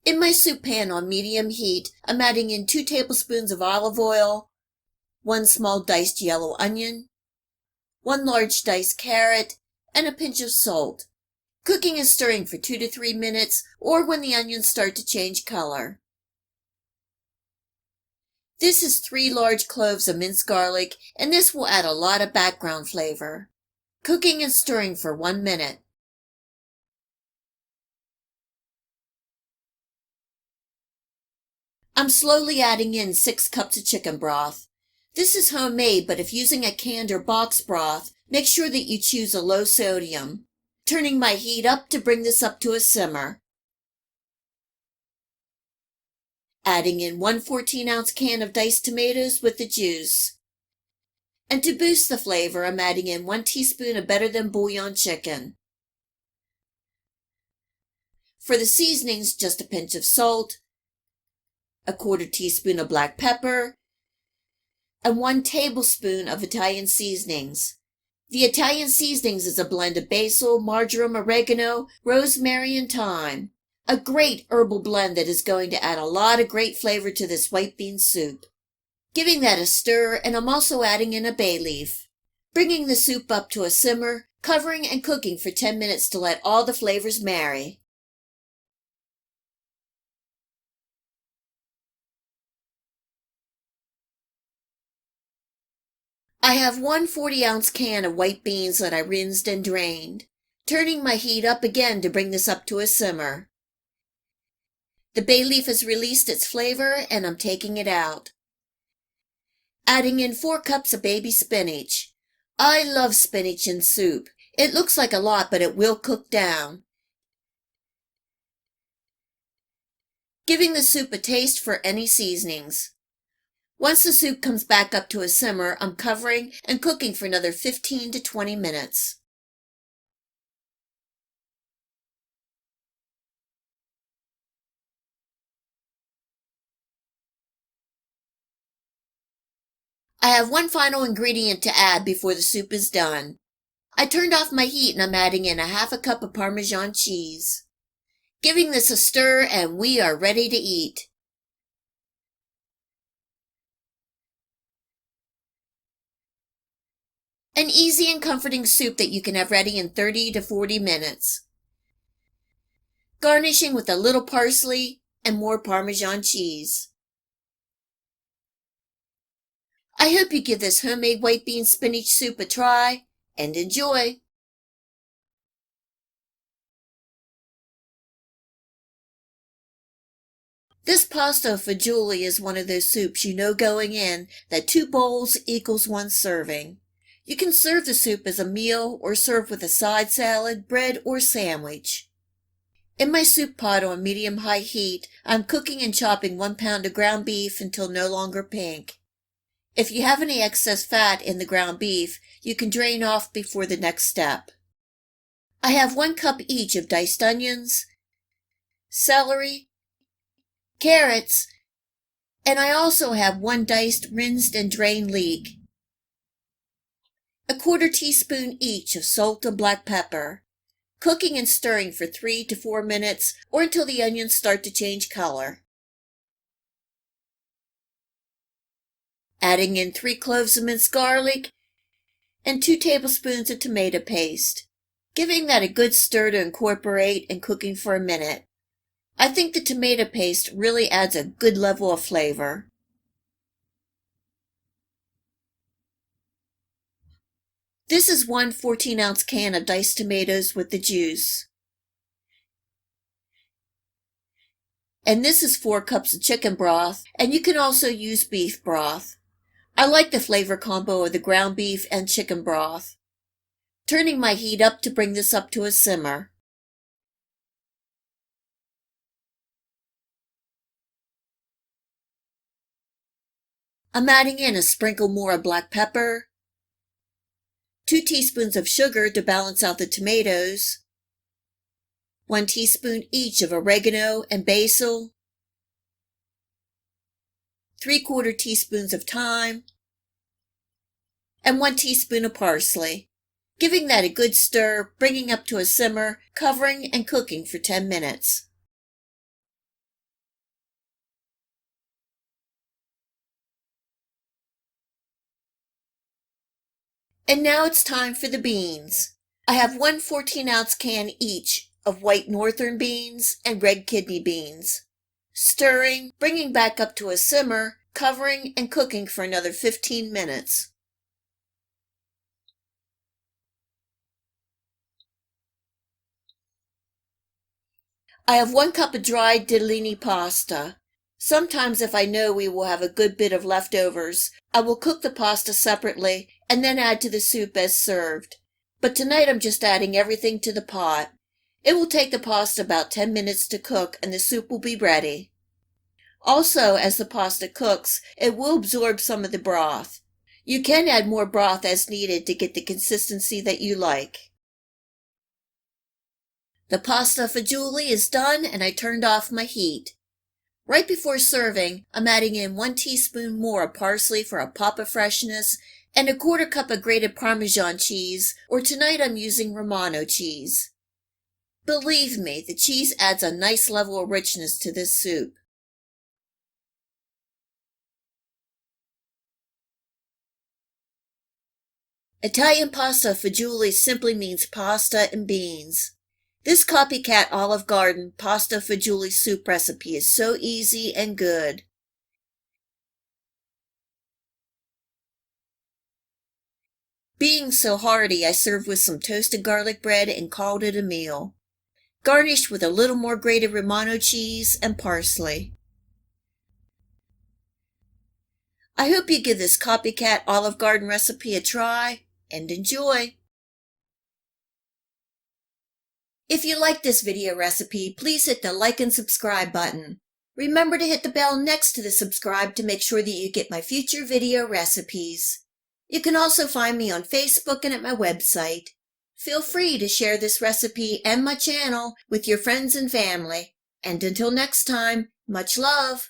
In my soup pan on medium heat, I'm adding in 2 tablespoons of olive oil, 1 small diced yellow onion, 1 large diced carrot, and a pinch of salt. Cooking and stirring for 2 to 3 minutes, or when the onions start to change color. This is 3 large cloves of minced garlic, and this will add a lot of background flavor. Cooking and stirring for 1 minute. I'm slowly adding in 6 cups of chicken broth. This is homemade, but if using a canned or box broth, make sure that you choose a low sodium. Turning my heat up to bring this up to a simmer. Adding in 1 14-ounce can of diced tomatoes with the juice. And to boost the flavor, I'm adding in 1 teaspoon of Than Bouillon chicken. For the seasonings, just a pinch of salt, a 1/4 teaspoon of black pepper, and 1 tablespoon of Italian seasonings. The Italian seasonings is a blend of basil, marjoram, oregano, rosemary, and thyme. A great herbal blend that is going to add a lot of great flavor to this white bean soup. Giving that a stir, and I'm also adding in a bay leaf. Bringing the soup up to a simmer, covering and cooking for 10 minutes to let all the flavors marry. I have 1 40-ounce can of white beans that I rinsed and drained. Turning my heat up again to bring this up to a simmer. The bay leaf has released its flavor, and I'm taking it out. Adding in 4 cups of baby spinach. I love spinach in soup. It looks like a lot, but it will cook down. Giving the soup a taste for any seasonings. Once the soup comes back up to a simmer, I'm covering and cooking for another 15 to 20 minutes. I have 1 final ingredient to add before the soup is done. I turned off my heat and I'm adding in a 1/2 cup of Parmesan cheese. Giving this a stir, and we are ready to eat. An easy and comforting soup that you can have ready in 30 to 40 minutes. Garnishing with a little parsley and more Parmesan cheese. I hope you give this homemade white bean spinach soup a try and enjoy. This pasta fagioli is one of those soups you know going in that 2 bowls equals 1 serving. You can serve the soup as a meal or serve with a side salad, bread, or sandwich. In my soup pot on medium-high heat, I'm cooking and chopping 1 pound of ground beef until no longer pink. If you have any excess fat in the ground beef, you can drain off before the next step. I have 1 cup each of diced onions, celery, carrots, and I also have 1 diced, rinsed, and drained leek. A 1/4 teaspoon each of salt and black pepper. Cooking and stirring for 3 to 4 minutes or until the onions start to change color. Adding in 3 cloves of minced garlic and 2 tablespoons of tomato paste. Giving that a good stir to incorporate and cooking for a minute. I think the tomato paste really adds a good level of flavor. This is 1 14-ounce can of diced tomatoes with the juice. And this is 4 cups of chicken broth, and you can also use beef broth. I like the flavor combo of the ground beef and chicken broth. Turning my heat up to bring this up to a simmer. I'm adding in a sprinkle more of black pepper, 2 teaspoons of sugar to balance out the tomatoes, 1 teaspoon each of oregano and basil, 3/4 teaspoons of thyme, and 1 teaspoon of parsley. Giving that a good stir, bringing up to a simmer, covering and cooking for 10 minutes. And now it's time for the beans. I have one 14-ounce can each of white northern beans and red kidney beans. Stirring, bringing back up to a simmer, covering and cooking for another 15 minutes. I have 1 cup of dried ditalini pasta. Sometimes if I know we will have a good bit of leftovers, I will cook the pasta separately and then add to the soup as served. But tonight I'm just adding everything to the pot. It will take the pasta about 10 minutes to cook and the soup will be ready. Also, as the pasta cooks, it will absorb some of the broth. You can add more broth as needed to get the consistency that you like. The pasta fagioli is done and I turned off my heat. Right before serving, I'm adding in 1 teaspoon more of parsley for a pop of freshness and 1/4 cup of grated Parmesan cheese, or tonight I'm using Romano cheese. Believe me, the cheese adds a nice level of richness to this soup. Italian pasta fagioli simply means pasta and beans. This copycat Olive Garden pasta fagioli soup recipe is so easy and good. Being so hearty, I served with some toasted garlic bread and called it a meal. Garnished with a little more grated Romano cheese and parsley. I hope you give this copycat Olive Garden recipe a try and enjoy. If you like this video recipe, please hit the like and subscribe button. Remember to hit the bell next to the subscribe to make sure that you get my future video recipes. You can also find me on Facebook and at my website. Feel free to share this recipe and my channel with your friends and family. And until next time, much love!